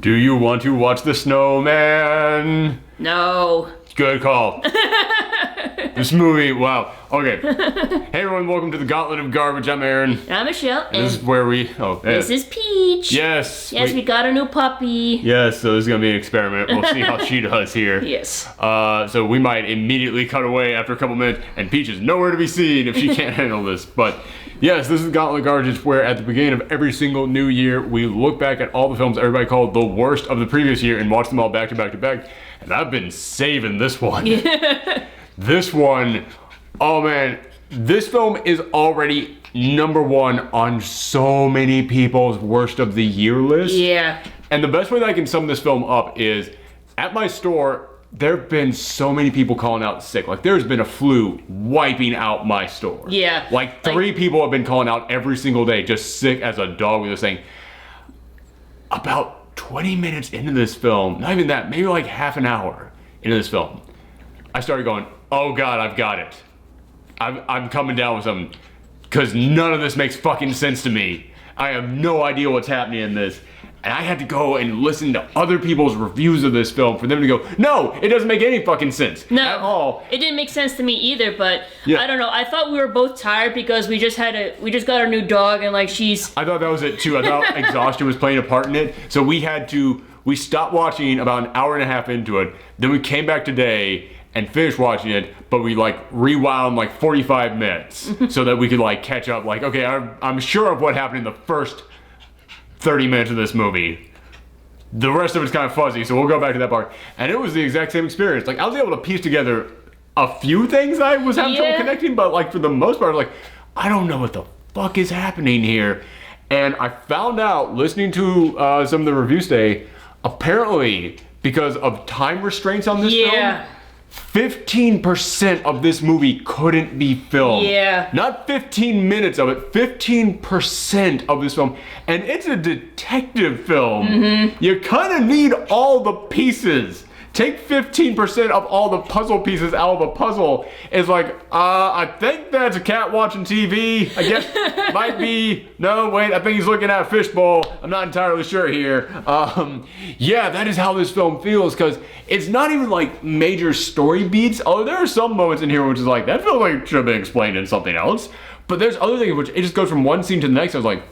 Do you want to watch the Snowman? No. Good call. This movie, wow. Okay. Hey everyone, welcome to the Gauntlet of Garbage. I'm Aaron. I'm Michelle. And this is where we, this is Peach. Yes. Yes, we got a new puppy. Yes, so this is going to be an experiment. We'll see how she does here. Yes. So we might immediately cut away after a couple minutes, and Peach is nowhere to be seen if she can't handle this. But yes, this is Gauntlet of Garbage, where at the beginning of every single new year, we look back at all the films everybody called the worst of the previous year and watch them all back to back to back. And I've been saving this one. Yeah. This one, oh man, this film is already #1 on so many people's worst of the year list. Yeah. And the best way that I can sum this film up is, at my store, there have been so many people calling out sick. Like, there's been a flu wiping out my store. Yeah. Like, three people have been calling out every single day, just sick as a dog with this thing. About 20 minutes into this film, not even that, maybe like half an hour into this film, I started going, oh God, I've got it. I'm coming down with something, because none of this makes fucking sense to me. I have no idea what's happening in this. And I had to go and listen to other people's reviews of this film for them to go, no, it doesn't make any fucking sense at all. It didn't make sense to me either, but yeah. I don't know. I thought we were both tired because we just got our new dog and like she's... I thought that was it too. I thought exhaustion was playing a part in it. So we stopped watching about an hour and a half into it. Then we came back today and finished watching it, but we like rewound like 45 minutes so that we could like catch up. Like, okay, I'm sure of what happened in the first 30 minutes of this movie. The rest of it's kind of fuzzy, so we'll go back to that part. And it was the exact same experience. Like, I was able to piece together a few things I was having trouble connecting, but like for the most part, I was like, I don't know what the fuck is happening here. And I found out, listening to some of the reviews today, apparently, because of time restraints on this film, 15% of this movie couldn't be filmed. Yeah. Not 15 minutes of it, 15% of this film. And it's a detective film. Mm-hmm. You kind of need all the pieces. Take 15% of all the puzzle pieces out of a puzzle. It's like, I think that's a cat watching TV. I guess might be, no, wait, I think he's looking at a fishbowl. I'm not entirely sure here. Yeah, that is how this film feels, because it's not even like major story beats. Although there are some moments in here which is like, that feels like it should have been explained in something else. But there's other things which it just goes from one scene to the next. I was like,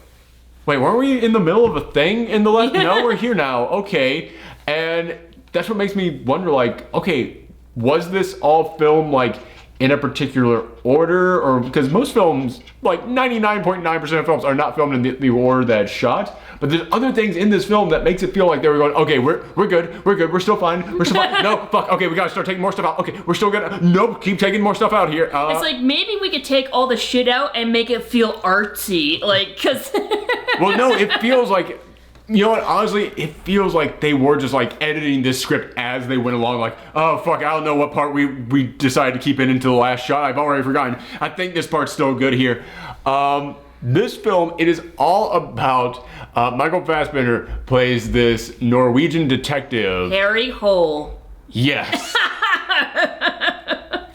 wait, weren't we in the middle of a thing in the left? No, we're here now. Okay. And that's what makes me wonder, like, okay, was this all filmed like in a particular order? Or because most films, like 99.9% of films are not filmed in the order that it's shot. But there's other things in this film that makes it feel like they were going, okay, we're good, we're still fine, no, fuck, okay, we gotta start taking more stuff out, okay, we're still good, nope, keep taking more stuff out here. It's like, maybe we could take all the shit out and make it feel artsy, like, cause... Well, no, it feels like, you know what, honestly, it feels like they were just like editing this script as they went along, like, oh fuck, I don't know what part we decided to keep it into the last shot, I've already forgotten. I think this part's still good here. This film, it is all about, Michael Fassbender plays this Norwegian detective. Harry Hole. Yes.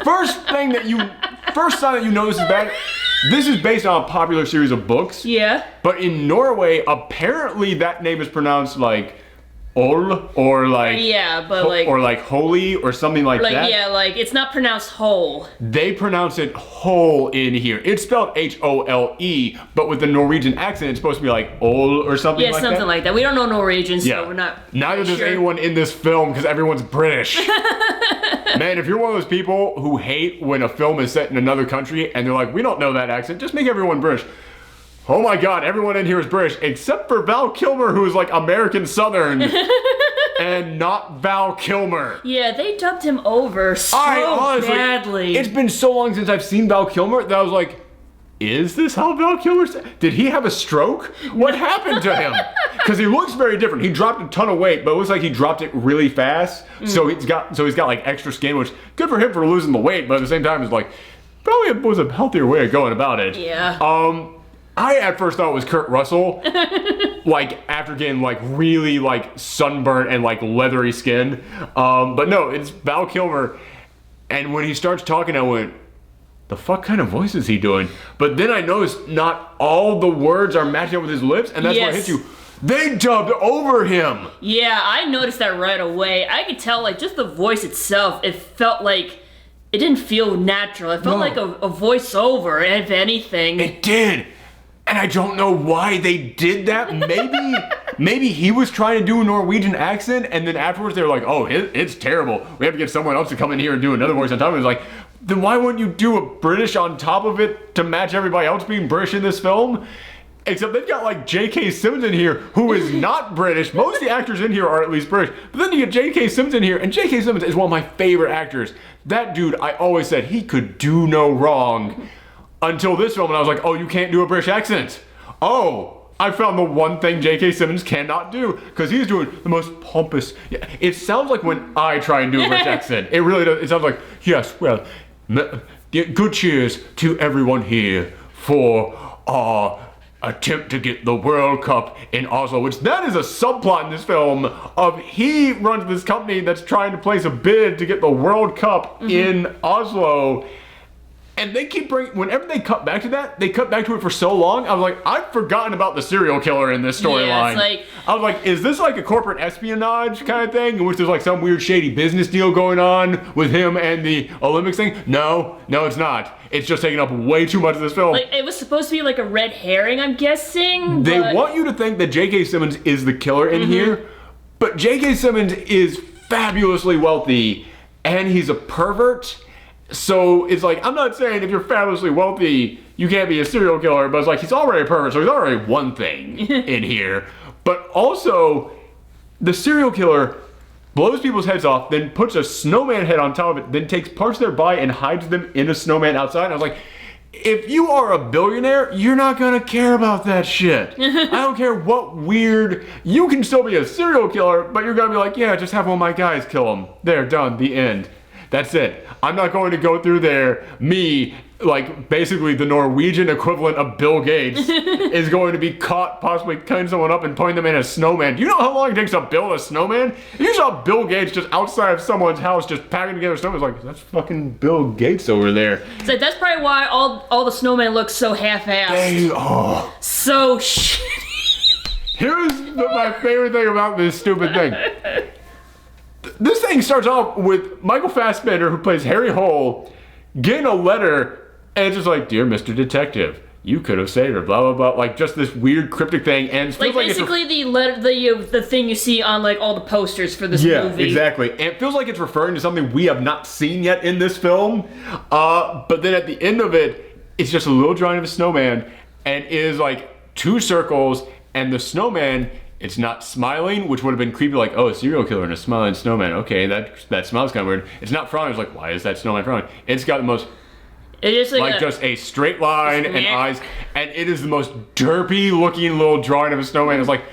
First sign that you know this is bad. This is based on a popular series of books. Yeah. But in Norway, apparently that name is pronounced like Ol, or like... Yeah, but like... Or like holy, or something like that. Yeah, like, it's not pronounced hole. They pronounce it hole in here. It's spelled H-O-L-E, but with the Norwegian accent, it's supposed to be like Ol or something like that. Yeah, something like that. We don't know Norwegian, so we're not... Neither does anyone in this film, because everyone's British. Man, if you're one of those people who hate when a film is set in another country and they're like, we don't know that accent, just make everyone British. Oh my god, everyone in here is British, except for Val Kilmer, who is like American Southern, and not Val Kilmer. Yeah, they dubbed him over so badly. It's been so long since I've seen Val Kilmer that I was like, is this how Val Kilmer did he have a stroke? What happened to him? Because he looks very different. He dropped a ton of weight, but it looks like he dropped it really fast. So he's got like extra skin, which good for him for losing the weight, but at the same time it's like probably was a healthier way of going about it. Yeah. I at first thought it was Kurt Russell, like after getting like really like sunburnt and like leathery skin. But no, it's Val Kilmer. And when he starts talking, I went, the fuck kind of voice is he doing? But then I noticed not all the words are matching up with his lips, and that's what hits you. They dubbed over him. Yeah, I noticed that right away. I could tell, like, just the voice itself, it felt like it didn't feel natural. It felt like a voiceover, if anything. It did. And I don't know why they did that. Maybe he was trying to do a Norwegian accent, and then afterwards they were like, oh, it's terrible. We have to get someone else to come in here and do another voice on top of it. It's like, then why wouldn't you do a British on top of it to match everybody else being British in this film? Except they've got like J.K. Simmons in here, who is not British. Most of the actors in here are at least British. But then you get J.K. Simmons in here, and J.K. Simmons is one of my favorite actors. That dude, I always said he could do no wrong until this film, and I was like, oh, you can't do a British accent. Oh, I found the one thing J.K. Simmons cannot do, because he's doing the most pompous. It sounds like when I try and do a British accent. It really does. It sounds like, yes, well, good cheers to everyone here for our attempt to get the World Cup in Oslo, which that is a subplot in this film of he runs this company that's trying to place a bid to get the World Cup in Oslo. And they keep bringing, whenever they cut back to that, they cut back to it for so long, I was like, I've forgotten about the serial killer in this storyline. Yeah, I was like, is this like a corporate espionage kind of thing, in which there's like some weird shady business deal going on with him and the Olympics thing? No, it's not. It's just taking up way too much of this film. Like, it was supposed to be like a red herring, I'm guessing. They want you to think that J.K. Simmons is the killer in here, but J.K. Simmons is fabulously wealthy, and he's a pervert. So it's like, I'm not saying if you're fabulously wealthy, you can't be a serial killer, but it's like, he's already a pervert, so he's already one thing in here. But also, the serial killer blows people's heads off, then puts a snowman head on top of it, then takes parts of their body and hides them in a snowman outside. And I was like, if you are a billionaire, you're not gonna care about that shit. I don't care what weird, you can still be a serial killer, but you're gonna be like, yeah, just have one of my guys kill him. There, done, the end. That's it. I'm not going to go through there, like basically the Norwegian equivalent of Bill Gates, is going to be caught possibly cutting someone up and putting them in a snowman. Do you know how long it takes to build a snowman? If you saw Bill Gates just outside of someone's house just packing together snowmen, it's like, that's fucking Bill Gates over there. It's like, that's probably why all the snowmen look so half-assed. So shitty. Here's my favorite thing about this stupid thing. This thing starts off with Michael Fassbender, who plays Harry Hole, getting a letter, and it's just like, dear Mr. Detective, you could have saved her, blah, blah, blah. Like, just this weird cryptic thing. And it feels like basically the thing you see on, like, all the posters for this movie. Yeah, exactly. And it feels like it's referring to something we have not seen yet in this film. But then at the end of it, it's just a little drawing of a snowman, and it is, like, 2 circles, and the snowman, it's not smiling, which would have been creepy, like, oh, a serial killer and a smiling snowman. Okay, that smile's kind of weird. It's not frowning. It's like, why is that snowman frowning? It's got the most, it is like just a straight line and eyes, and it is the most derpy looking little drawing of a snowman. It's like,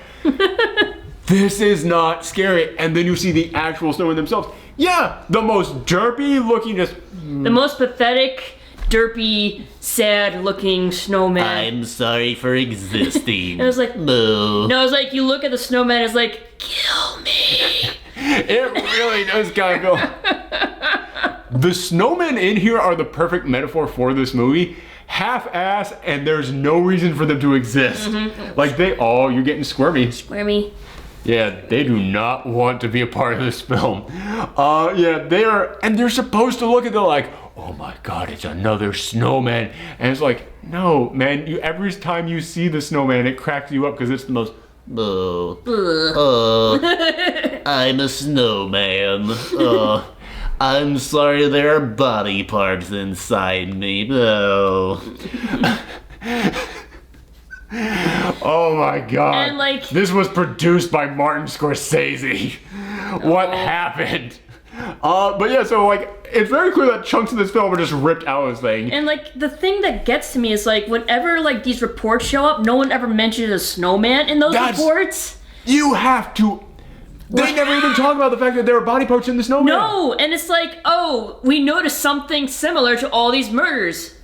this is not scary. And then you see the actual snowman themselves. Yeah, the most derpy looking, just the most pathetic, derpy, sad-looking snowman. I'm sorry for existing. And I was like, no. No, it's like, you look at the snowman, it's like, kill me. It really does kind of go. The snowmen in here are the perfect metaphor for this movie. Half-ass, and there's no reason for them to exist. Like, you're getting squirmy. Squirmy. Yeah, they do not want to be a part of this film. Yeah, they are, and they're supposed to look at it like, oh my god, it's another snowman. And it's like, no, man, every time you see the snowman, it cracks you up because it's the most... I'm a snowman. I'm sorry there are body parts inside me. Oh my god. And like, this was produced by Martin Scorsese. What happened? But yeah, so like, it's very clear that chunks of this film are just ripped out of this thing. And like, the thing that gets to me is like, whenever like these reports show up, no one ever mentions a snowman in those reports. You have to... They never even talk about the fact that there are body parts in the snowman. No, and it's like, oh, we noticed something similar to all these murders.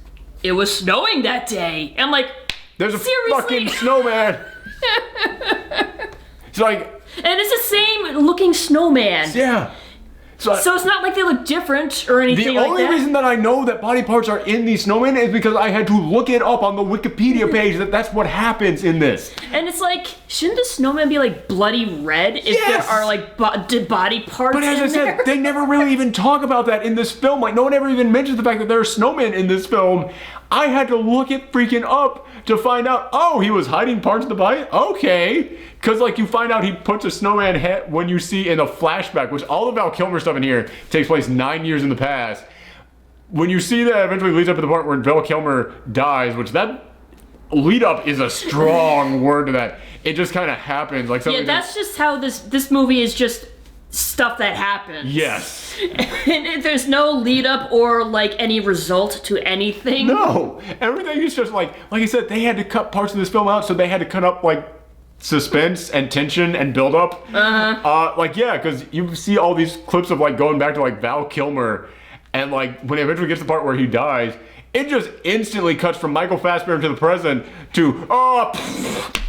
It was snowing that day. I'm like, there's a seriously? fucking snowman. It's like... And it's the same looking snowman. Yeah. So it's not like they look different or anything like that? The only reason that I know that body parts are in the snowman is because I had to look it up on the Wikipedia page that's what happens in this. And it's like, shouldn't the snowman be like bloody red if there are like body parts in there? But as I said, they never really even talk about that in this film. Like, no one ever even mentions the fact that there are snowmen in this film. I had to look it freaking up to find out, oh, he was hiding parts of the body? Okay. Because, like, you find out he puts a snowman head when you see in a flashback, which all the Val Kilmer stuff in here takes place 9 years in the past. When you see that eventually leads up to the part where Val Kilmer dies, which that lead up is a strong word to that. It just kind of happens. Like something that's just how this movie is just stuff that happens. Yes. And there's no lead up or like any result to anything. No. Everything is just like I said, they had to cut parts of this film out, so they had to cut up like suspense and tension and build up. Because you see all these clips of like going back to like Val Kilmer, and like when it eventually gets to the part where he dies, it just instantly cuts from Michael Fassbender to the present to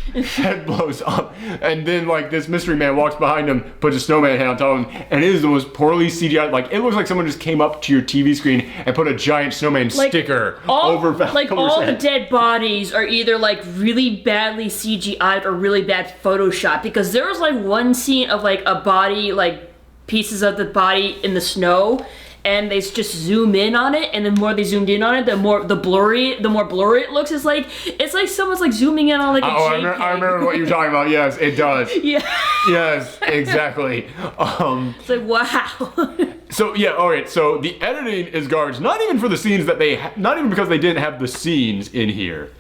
head blows up, and then like this mystery man walks behind him, puts a snowman head on top of him, and it is the most poorly CGI. Like, it looks like someone just came up to your TV screen and put a giant snowman sticker over Val Kilmer's all head. the dead bodies are either like really badly CGI'd or really bad Photoshop, because there was like one scene of like a body, like pieces of the body in the snow, and they just zoom in on it, and the more they zoomed in on it, the more blurry it looks. It's like someone's like zooming in on like a JPEG. I remember what you're talking about. Yes, it does. Yeah. Yes, exactly. It's like, wow. So yeah, all right. So the editing is garbage. Not even for the scenes that not even because they didn't have the scenes in here.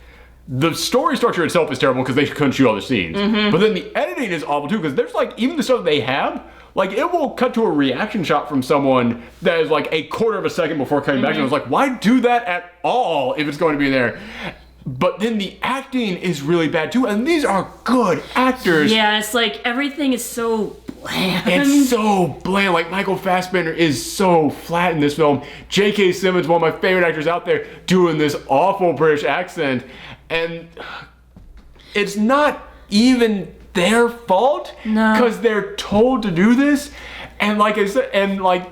The story structure itself is terrible because they couldn't shoot all the scenes. Mm-hmm. But then the editing is awful too, because there's like, even the stuff that they have, like, it will cut to a reaction shot from someone that is like a quarter of a second before cutting back, and I was like, why do that at all if it's going to be there? But then the acting is really bad too, and these are good actors. Yeah, it's like everything is so bland. It's so bland. Like, Michael Fassbender is so flat in this film. J.K. Simmons, one of my favorite actors out there, doing this awful British accent, and it's not even their fault, because they're told to do this, and like I said, and like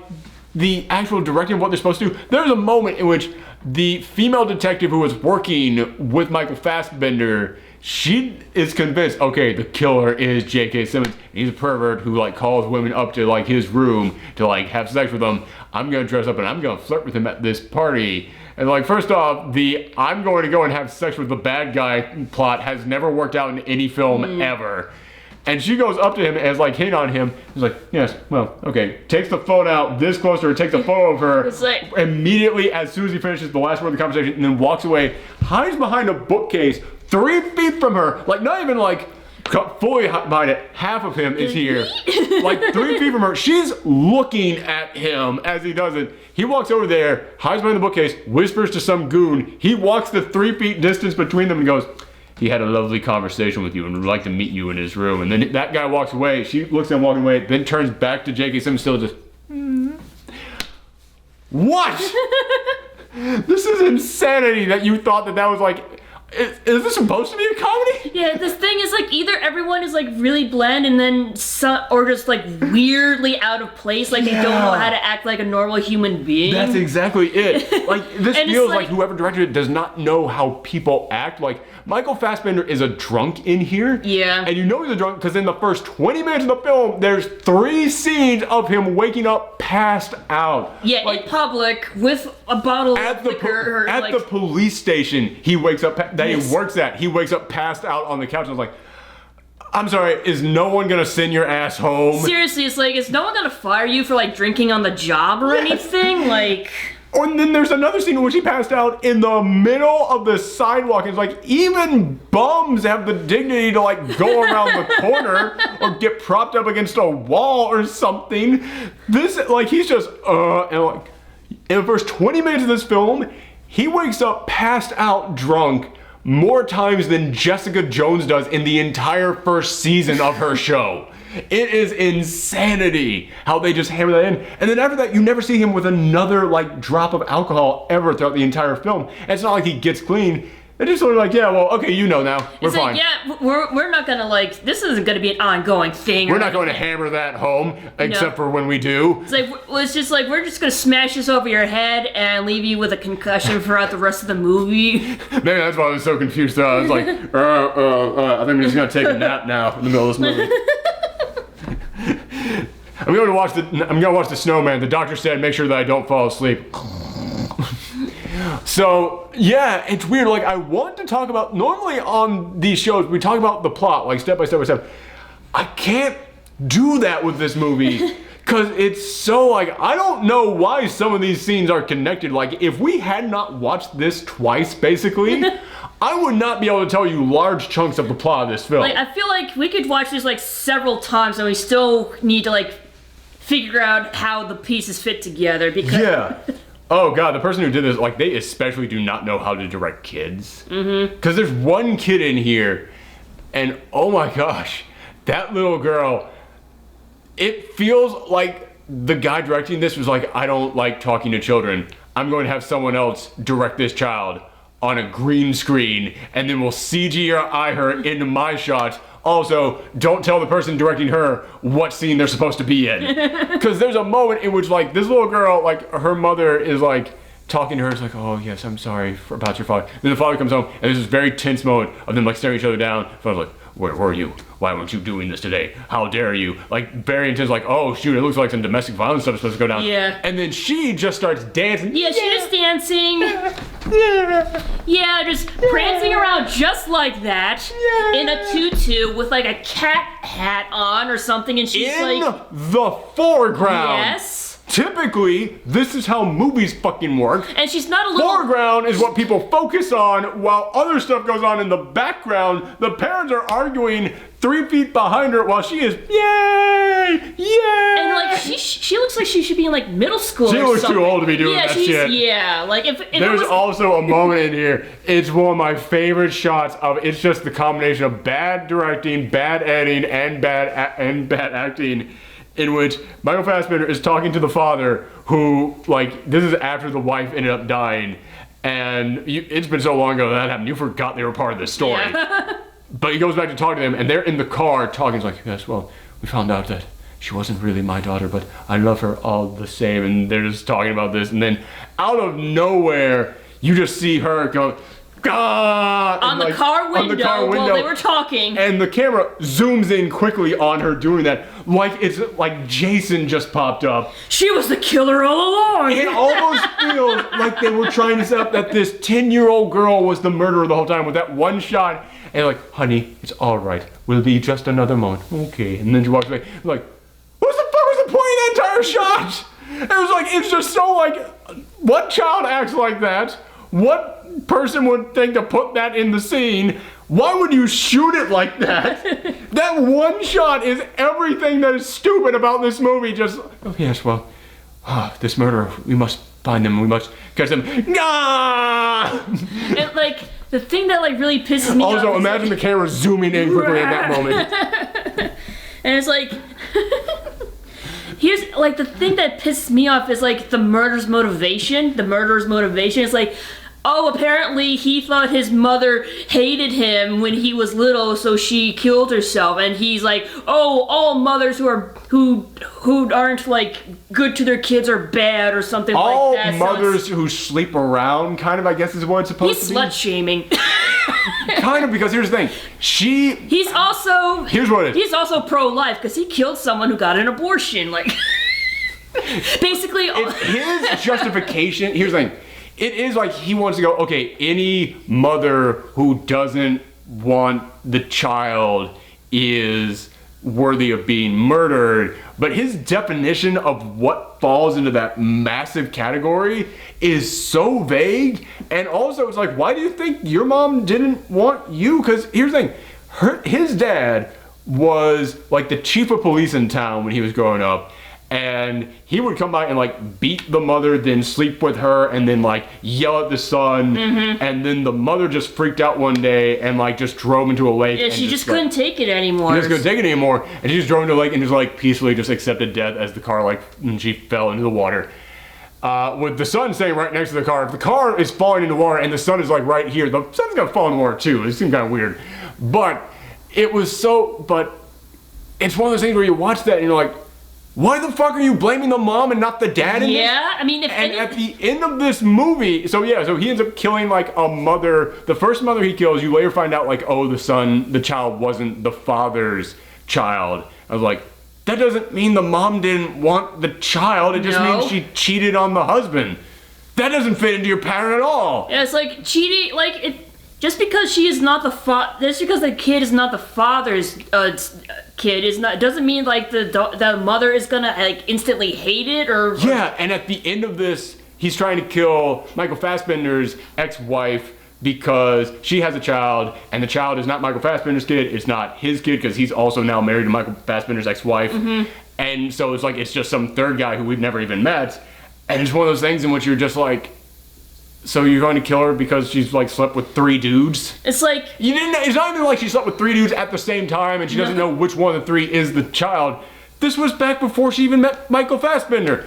the actual directing of what they're supposed to do, there's a moment in which the female detective who is working with Michael Fassbender, she is convinced, okay, the killer is J.K. Simmons. He's a pervert who like calls women up to like his room to like have sex with them. I'm gonna dress up and I'm gonna flirt with him at this party. And like, first off, the I'm going to go and have sex with the bad guy plot has never worked out in any film ever. And she goes up to him and is like hitting on him. He's like, yes, well, okay. Takes the phone out this close to her, takes a photo of her like, immediately as soon as he finishes the last word of the conversation, and then walks away, hides behind a bookcase 3 feet from her, like not even like fully behind it, half of him is here. Like 3 feet from her, she's looking at him as he does it. He walks over there, hides behind the bookcase, whispers to some goon. He walks the 3 feet distance between them and goes, he had a lovely conversation with you and would like to meet you in his room. And then that guy walks away. She looks at him walking away, then turns back to J.K. Simmons, still just, What? This is insanity that you thought that was like, is this supposed to be a comedy? Yeah, this thing is like either everyone is like really bland and then or just like weirdly out of place, like they don't know how to act like a normal human being. That's exactly it. Like, this feels like whoever directed it does not know how people act. Like, Michael Fassbender is a drunk in here. Yeah. And you know he's a drunk because in the first 20 minutes of the film, there's 3 scenes of him waking up passed out. Yeah, like, in public with a bottle of liquor. At the police station, he wakes up, he works at, he wakes up passed out on the couch and I was like, I'm sorry, is no one gonna send your ass home? Seriously, it's like, is no one gonna fire you for like drinking on the job or anything? Like... And then there's another scene in which he passed out in the middle of the sidewalk. And it's like, even bums have the dignity to like go around the corner or get propped up against a wall or something. This, like, he's just, and like, in the first 20 minutes of this film, he wakes up passed out drunk more times than Jessica Jones does in the entire first season of her show. It is insanity how they just hammer that in. And then after that, you never see him with another like drop of alcohol ever throughout the entire film. And it's not like he gets clean. And just sort of like, yeah, well, okay, you know now. We're It's fine. like, yeah, we're not gonna like, this isn't gonna be an ongoing thing. We're not going to hammer that home, except for when we do. It's like, well, it's just like, we're just gonna smash this over your head and leave you with a concussion throughout the rest of the movie. Maybe that's why I was so confused. Though. I was like, I think I'm just gonna take a nap now in the middle of this movie. I'm gonna watch the Snowman. The doctor said, make sure that I don't fall asleep. So, yeah, it's weird. Like, I want to talk about, normally on these shows, we talk about the plot, like step by step by step. I can't do that with this movie because it's so, like, I don't know why some of these scenes are connected. Like, if we had not watched this twice, basically, I would not be able to tell you large chunks of the plot of this film. Like, I feel like we could watch this like several times and we still need to like figure out how the pieces fit together because Yeah. Oh god, the person who did this, like, they especially do not know how to direct kids. Because there's one kid in here, and oh my gosh, that little girl, it feels like the guy directing this was like, I don't like talking to children. I'm going to have someone else direct this child on a green screen, and then we'll CGI her into my shot. Also, don't tell the person directing her what scene they're supposed to be in. Because there's a moment in which, like, this little girl, like, her mother is, like, talking to her. It's like, oh, yes, I'm sorry about your father. Then the father comes home, and there's this very tense moment of them, like, staring each other down. The father's like, where were you? Why weren't you doing this today? How dare you? Like, very intense, like, oh, shoot, it looks like some domestic violence stuff is supposed to go down. Yeah. And then she just starts dancing. yeah, she's just dancing. Yeah, just prancing around just like that in a tutu with like a cat hat on or something, and she's In like, the foreground. yes. Typically, this is how movies fucking work. And she's not a little. Foreground is what people focus on, while other stuff goes on in the background. The parents are arguing 3 feet behind her while she is, yay, yay. And like she looks like she should be in like middle school. She or looks something. too old to be doing yeah, that she's, shit. Yeah, like if There's it was, also a moment in here, it's one of my favorite shots of, it's just the combination of bad directing, bad editing, and bad acting, in which Michael Fassbender is talking to the father who, like, this is after the wife ended up dying, and it's been so long ago that happened, you forgot they were part of this story. Yeah. But he goes back to talk to them, and they're in the car talking. He's like, yes, well, we found out that she wasn't really my daughter, but I love her all the same. And they're just talking about this, and then out of nowhere, you just see her go, ah! on the car window while they were talking. And the camera zooms in quickly on her doing that, like it's like Jason just popped up. She was the killer all along. It almost feels like they were trying to set up that this 10-year-old girl was the murderer the whole time with that one shot. And like, honey, it's all right. We'll be just another moment. Okay. And then she walks away. Like, what the fuck was the point of that entire shot? It was like, it's just so like, what child acts like that? What person would think to put that in the scene? Why would you shoot it like that? That one shot is everything that is stupid about this movie. Just, oh yes, well, this murderer, we must find him. We must catch him. Ah! And like, the thing that like really pisses me off. Also, imagine the camera zooming in quickly at that moment. And it's like, here's like the thing that pisses me off is like the murderer's motivation. The murderer's motivation is like, oh, apparently he thought his mother hated him when he was little, so she killed herself. And he's like, oh, all mothers who aren't like good to their kids are bad or something all like that. All mothers who sleep around, kind of, I guess is what it's supposed to be. He's slut shaming. Kind of, because here's the thing. He's also. Here's what it is. He's also pro-life because he killed someone who got an abortion. Like, basically. It's his justification. Here's the thing. It is like he wants to go, okay, any mother who doesn't want the child is worthy of being murdered, but his definition of what falls into that massive category is so vague. And also, it's like, why do you think your mom didn't want you? Because here's the thing, his dad was like the chief of police in town when he was growing up. And he would come by and like beat the mother, then sleep with her, and then like yell at the son. Mm-hmm. And then the mother just freaked out one day and like just drove into a lake. Yeah, and she just couldn't take it anymore. She just couldn't take it anymore. And she just drove into a lake and just like peacefully just accepted death as the car like, and she fell into the water. with the son staying right next to the car. If the car is falling into water and the son is like right here, the son's gonna fall in the water too. It seemed kind of weird. But it was but it's one of those things where you watch that and you're like, why the fuck are you blaming the mom and not the dad in this? Yeah, I mean, at the end of this movie, so he ends up killing like a mother. The first mother he kills, you later find out like, oh, the child wasn't the father's child. I was like, that doesn't mean the mom didn't want the child. It just means she cheated on the husband. That doesn't fit into your pattern at all. Yeah, it's like cheating, just because she is not just because the kid is not the father's kid doesn't mean like the mother is gonna like instantly hate it or. Yeah, and at the end of this, he's trying to kill Michael Fassbender's ex-wife because she has a child, and the child is not Michael Fassbender's kid. It's not his kid because he's also now married to Michael Fassbender's ex-wife, and so it's like it's just some third guy who we've never even met, and it's one of those things in which you're just like. So you're going to kill her because she's like slept with 3 dudes? It's like it's not even like she slept with 3 dudes at the same time and she doesn't know which one of the 3 is the child. This was back before she even met Michael Fassbender.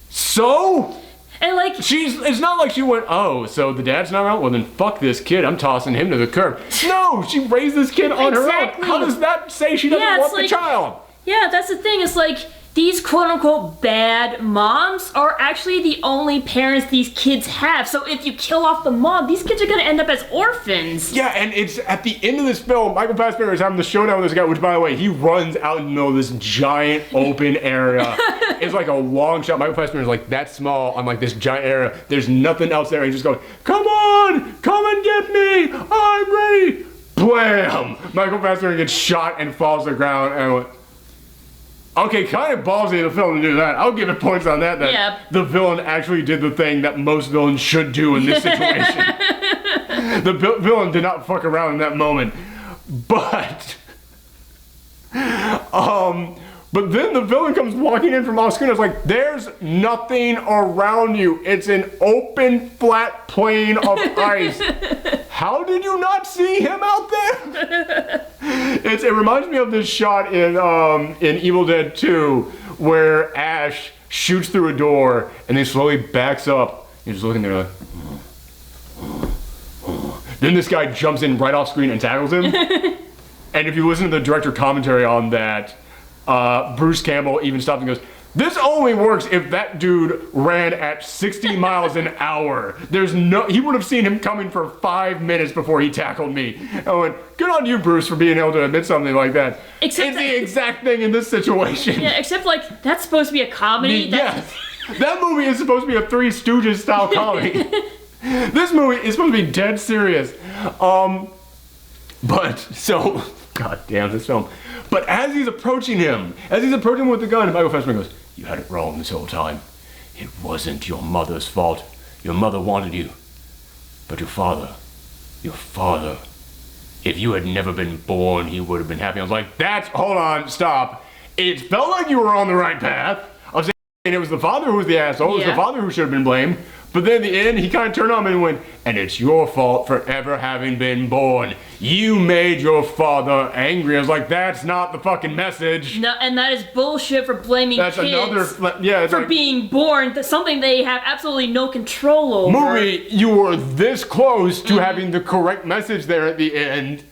So? And like it's not like she went, oh, so the dad's not around? Well then fuck this kid, I'm tossing him to the curb. No, she raised this kid on her own. How does that say she doesn't want the child? Yeah, that's the thing. It's like these quote-unquote bad moms are actually the only parents these kids have. So if you kill off the mom, these kids are going to end up as orphans. Yeah, and it's at the end of this film, Michael Fassbender is having the showdown with this guy, which, by the way, he runs out in the middle of this giant open area. It's like a long shot. Michael Fassbender is like that small on like this giant area. There's nothing else there. He's just going, come on, come and get me. I'm ready. Blam! Michael Fassbender gets shot and falls to the ground, and I went, okay, kind of ballsy of the film to do that. I'll give it points on that. The villain actually did the thing that most villains should do in this situation. The villain did not fuck around in that moment. But then the villain comes walking in from off screen. It's like, there's nothing around you. It's an open, flat plain of ice. How did you not see him out there? It reminds me of this shot in Evil Dead 2 where Ash shoots through a door and then slowly backs up. He's just looking there like, then this guy jumps in right off screen and tackles him. And if you listen to the director commentary on that, Bruce Campbell even stopped and goes, this only works if that dude ran at 60 miles an hour. He would have seen him coming for 5 minutes before he tackled me. I went, good on you, Bruce, for being able to admit something like that. It's the exact thing in this situation. Yeah, except like, that's supposed to be a comedy. Yes. That movie is supposed to be a Three Stooges style comedy. This movie is supposed to be dead serious. God damn this film. But as he's approaching him with the gun, Michael Fassbender goes, you had it wrong this whole time. It wasn't your mother's fault. Your mother wanted you. But your father, if you had never been born, he would have been happy. I was like, hold on, stop. It felt like you were on the right path. I was saying it was the father who was the asshole. It was the father who should have been blamed. But then at the end, he kind of turned on me and went, and it's your fault for ever having been born. You made your father angry. I was like, that's not the fucking message. No, and that is bullshit for blaming kids for being born, something they have absolutely no control over. Movie, you were this close to having the correct message there at the end.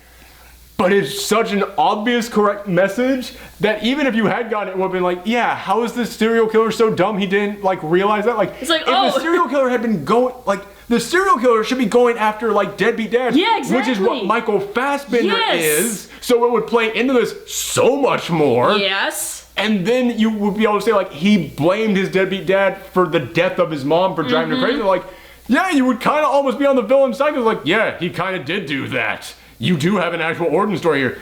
But it's such an obvious correct message that even if you had gotten it, it would have been like, yeah, how is this serial killer so dumb he didn't like realize that? Like, it's like, if the serial killer had been going, like, the serial killer should be going after like deadbeat dads. Yeah, exactly. Which is what Michael Fassbender is. So it would play into this so much more. Yes. And then you would be able to say like, he blamed his deadbeat dad for the death of his mom for driving him crazy. Like, yeah, you would kind of almost be on the villain's side. Like, yeah, he kind of did do that. You do have an actual origin story here.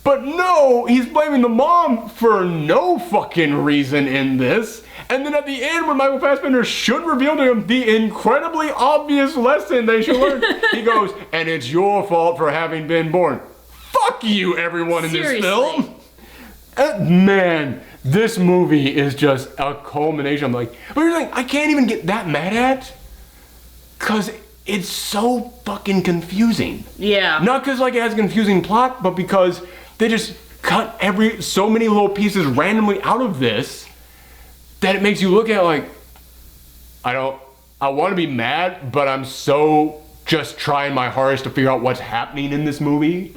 But no, he's blaming the mom for no fucking reason in this. And then at the end, when Michael Fassbender should reveal to him the incredibly obvious lesson they should learn, he goes, and it's your fault for having been born. Fuck you, everyone in this film. Man, this movie is just a culmination. I'm like, but you're like, I can't even get that mad at, because it's so fucking confusing. Yeah. Not because like it has a confusing plot, but because they just cut so many little pieces randomly out of this that it makes you look at it like, I want to be mad, but I'm so just trying my hardest to figure out what's happening in this movie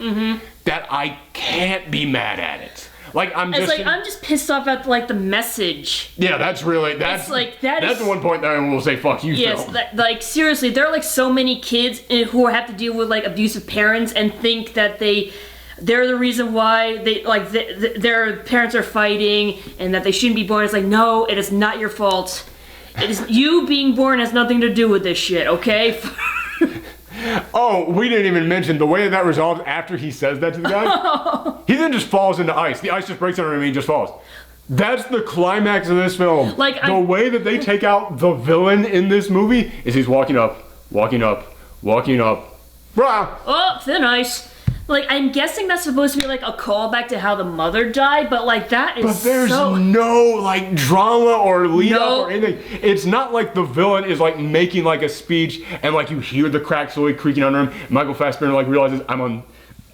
that I can't be mad at it. Like I'm just pissed off at like the message. Yeah, that's the one point that I will say fuck you. Yes, like seriously, there are like so many kids who have to deal with like abusive parents and think that they're the reason why their parents are fighting and that they shouldn't be born. It's like, no, it is not your fault. It is you being born has nothing to do with this shit, okay? Oh, we didn't even mention the way that resolves after he says that to the guy. He then just falls into ice. The ice just breaks under him and he just falls. That's the climax of this film. The way that they take out the villain in this movie is he's walking up. Rah! Oh, thin ice. Like, I'm guessing that's supposed to be like a callback to how the mother died, but like that is But there's no like drama or lead up or anything. It's not like the villain is like making like a speech and like you hear the crack slowly creaking under him. Michael Fassbender like realizes I'm on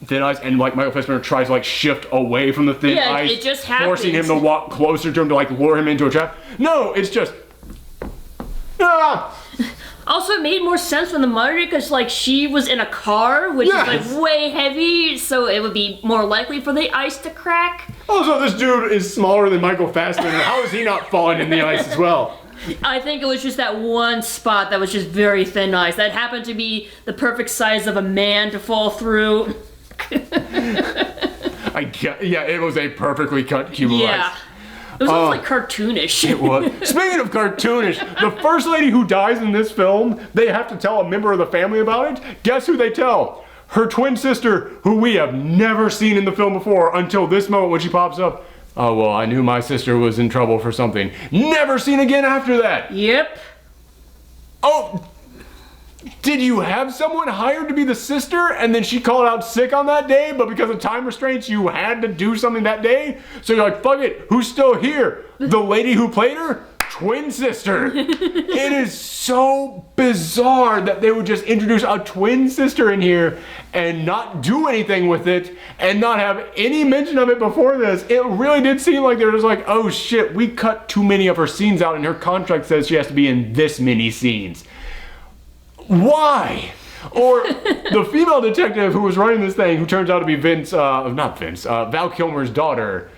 thin ice and like Michael Fassbender tries to like shift away from the thin ice. It just happens. Forcing him to walk closer to him to like lure him into a trap. No, it's just Also, it made more sense when the mother, because like she was in a car, which is like way heavy, so it would be more likely for the ice to crack. Also, this dude is smaller than Michael Fassbender. How is he not falling in the ice as well? I think it was just that one spot that was just very thin ice. That happened to be the perfect size of a man to fall through. It was a perfectly cut cube of ice. It was almost like cartoonish. It was. Speaking of cartoonish, the first lady who dies in this film, they have to tell a member of the family about it. Guess who they tell? Her twin sister, who we have never seen in the film before until this moment when she pops up. Oh, well, I knew my sister was in trouble for something. Never seen again after that. Yep. Oh, did you have someone hired to be the sister and then she called out sick on that day, but because of time restraints, you had to do something that day? So you're like, fuck it, who's still here? The lady who played her? Twin sister. It is so bizarre that they would just introduce a twin sister in here and not do anything with it and not have any mention of it before this. It really did seem like they were just like, oh shit, we cut too many of her scenes out and her contract says she has to be in this many scenes. Why? Or the female detective who was running this thing, who turns out to be Val Kilmer's daughter,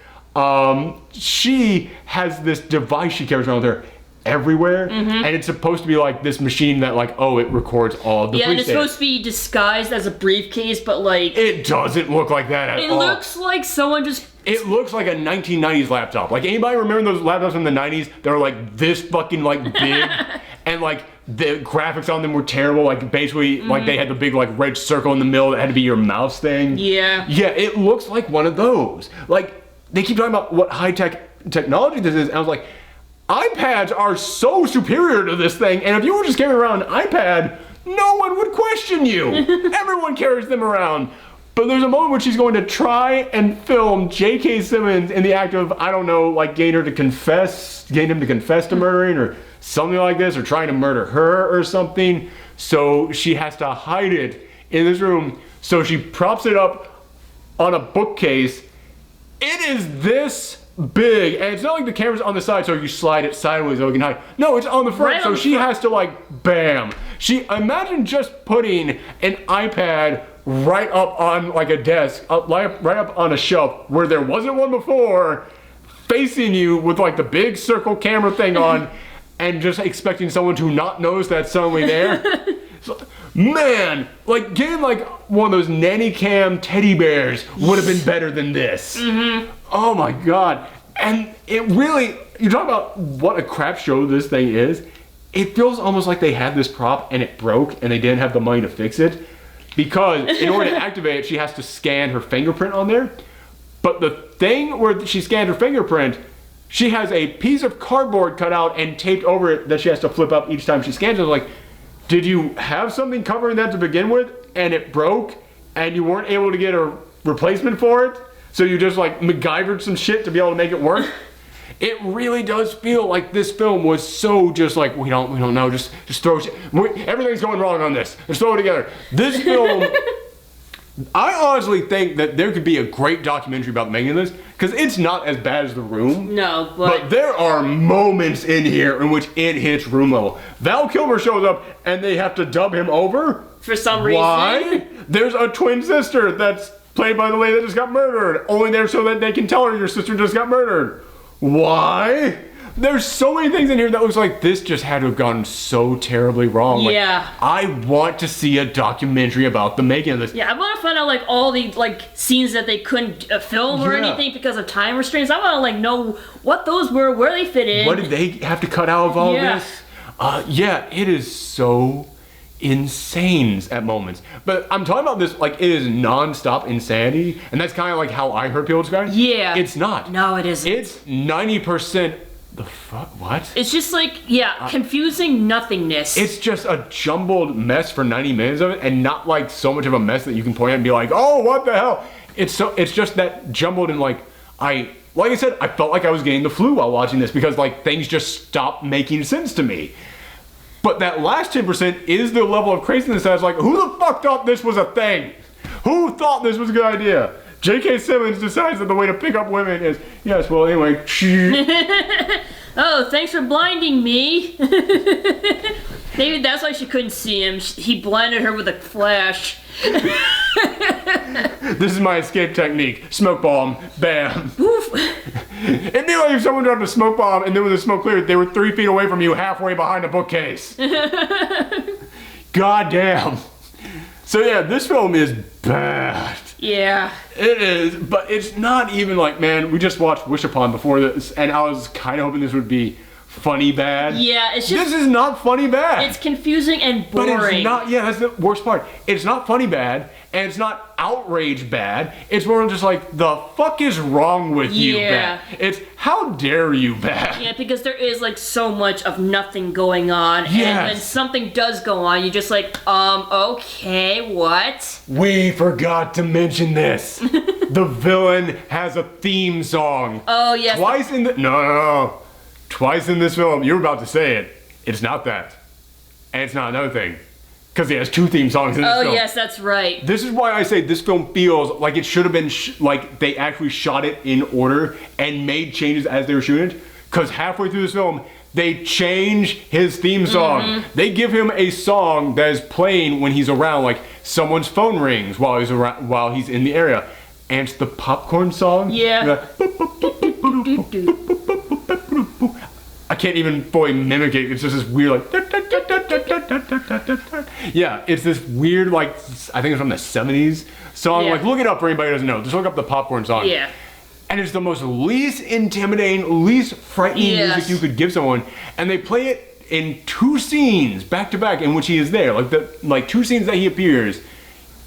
she has this device she carries around with her everywhere, and it's supposed to be like this machine that like, oh, it records all of the and it's supposed to be disguised as a briefcase, but like... It doesn't look like that at all. It looks like someone just... It looks like a 1990s laptop. Like, anybody remember those laptops from the 90s that were like this fucking like big and like the graphics on them were terrible, like basically like they had the big like red circle in the middle that had to be your mouse thing. Yeah, it looks like one of those. Like, they keep talking about what high-tech technology this is, and I was like, iPads are so superior to this thing, and if you were just carrying around an iPad, no one would question you. Everyone carries them around. But there's a moment where she's going to try and film J.K. Simmons in the act of, I don't know, like getting him to confess to murdering or something like this, or trying to murder her or something. So she has to hide it in this room. So she props it up on a bookcase. It is this big, and it's not like the camera's on the side so you slide it sideways so you can hide. No, it's on the front, so she has to like, bam. Imagine just putting an iPad right up on like a desk, right up on a shelf where there wasn't one before, facing you with like the big circle camera thing on, and just expecting someone to not notice that suddenly there. So, man, like getting like one of those nanny cam teddy bears would have been better than this. Oh my god. And it really, you talk about what a crap show this thing is. It feels almost like they had this prop and it broke and they didn't have the money to fix it. Because in order to activate it, she has to scan her fingerprint on there. But the thing where she scanned her fingerprint, she has a piece of cardboard cut out and taped over it that she has to flip up each time she scans it. I was like, did you have something covering that to begin with and it broke and you weren't able to get a replacement for it? So you just like MacGyvered some shit to be able to make it work? It really does feel like this film was so just like, we don't know, just throw shit. Everything's going wrong on this. Just throw it together. This film I honestly think that there could be a great documentary about the making of this, because it's not as bad as The Room. No, But there are moments in here in which it hits room level. Val Kilmer shows up and they have to dub him over. for some reason. Why? There's a twin sister that's played by the lady that just got murdered. Only there so that they can tell her your sister just got murdered. Why? There's so many things in here that looks like this just had to have gone so terribly wrong. Yeah. Like, I want to see a documentary about the making of this. Yeah, I want to find out like all the like scenes that they couldn't film or Yeah. anything because of time restraints. I want to like know what those were, where they fit in. What did they have to cut out of all Yeah. this? Yeah, it is so insane at moments. But I'm talking about this like it is non-stop insanity, and that's kind of like how I heard people describe it. Yeah. It's not. No, it isn't. It's 90%. The fuck? What? It's just like, confusing nothingness. It's just a jumbled mess for 90 minutes of it, and not like so much of a mess that you can point at and be like, oh, what the hell? It's just that jumbled and like I said, I felt like I was getting the flu while watching this because like things just stopped making sense to me. But that last 10% is the level of craziness that I was like, who the fuck thought this was a thing? Who thought this was a good idea? J.K. Simmons decides that the way to pick up women is, yes, well, anyway. Oh, thanks for blinding me. Maybe that's why she couldn't see him. He blinded her with a flash. This is my escape technique. Smoke bomb. Bam. Oof. It'd be like if someone dropped a smoke bomb and then when the smoke cleared, they were 3 feet away from you, halfway behind a bookcase. God damn. So yeah, this film is bad. Yeah. It is, but it's not even like, man, we just watched Wish Upon before this, and I was kind of hoping this would be funny bad. Yeah, it's just... This is not funny bad. It's confusing and boring. But it's not, yeah, that's the worst part. It's not funny bad, and it's not outrage bad. It's more just like, the fuck is wrong with you Yeah. bad. It's, how dare you bad. Yeah, because there is like so much of nothing going on, and Yes. when something does go on, you're just like, okay, what? We forgot to mention this. The villain has a theme song. Oh, yes. Twice in the, no. Twice in this film, you're about to say it. It's not that. And it's not another thing. Because he has 2 theme songs in this Oh, film. yes, that's right. This is why I say this film feels like it should have been, like they actually shot it in order and made changes as they were shooting it. Because halfway through this film, they change his theme song. Mm-hmm. They give him a song that is playing when he's around, like someone's phone rings while he's around, while he's in the area. And it's the popcorn song. Yeah. I can't even fully mimic it. It's just this weird like. Yeah, it's this weird like I think it's from the 70s song. Yeah. Like look it up for anybody who doesn't know. Just look up the popcorn song. Yeah. And it's the most least intimidating, least frightening Yes. music you could give someone. And they play it in 2 scenes back to back in which he is there. Like 2 scenes that he appears.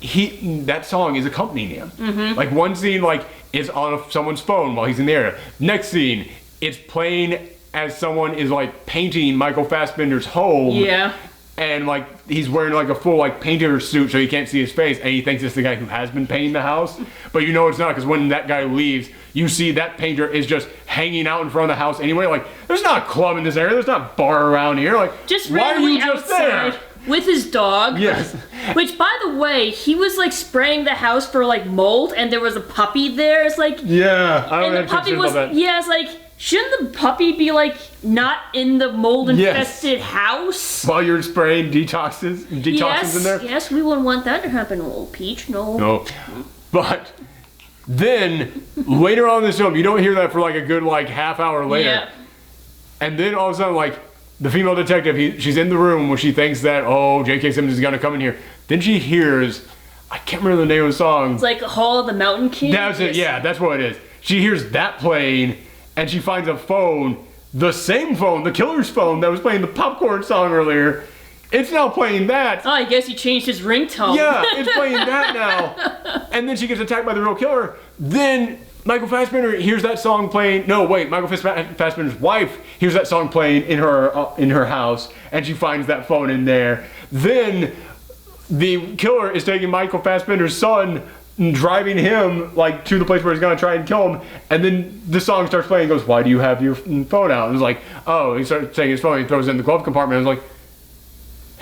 That song is accompanying him. Mm-hmm. Like one scene like is on someone's phone while he's in the area. Next scene, it's playing as someone is like painting Michael Fassbender's home. Yeah. And like he's wearing like a full like painter suit so you can't see his face, and he thinks it's the guy who has been painting the house, but you know it's not because when that guy leaves, you see that painter is just hanging out in front of the house anyway. Like there's not a club in this area, there's not a bar around here. Like Just why are randomly you just outside there? with his dog. Yes. Which, by the way, he was like spraying the house for like mold, and there was a puppy there. It's like, Yeah, I don't and the have puppy to was, about that. yeah, it's like, shouldn't the puppy be like not in the mold infested house? While you're spraying detoxins Yes, in there. yes, we wouldn't want that to happen, old Peach. No. No. But then later on in this film, you don't hear that for like a good like half hour later. Yeah. And then all of a sudden, like, the female detective, she's in the room where she thinks that, oh, J.K. Simmons is gonna come in here. Then she hears, I can't remember the name of the song. It's like Hall of the Mountain King. That's it, yeah, that's what it is. She hears that playing, and she finds a phone, the same phone, the killer's phone that was playing the popcorn song earlier. It's now playing that. Oh, I guess he changed his ringtone. Yeah, it's playing that now. And then she gets attacked by the real killer. Then Michael Fassbender hears that song playing. No, wait, Michael Fassbender's wife hears that song playing in her house, and she finds that phone in there. Then the killer is taking Michael Fassbender's son, driving him like to the place where he's gonna try and kill him. And then the song starts playing. And goes, "Why do you have your phone out?" And it's like, oh, he starts taking his phone. He throws it in the glove compartment. And it's like,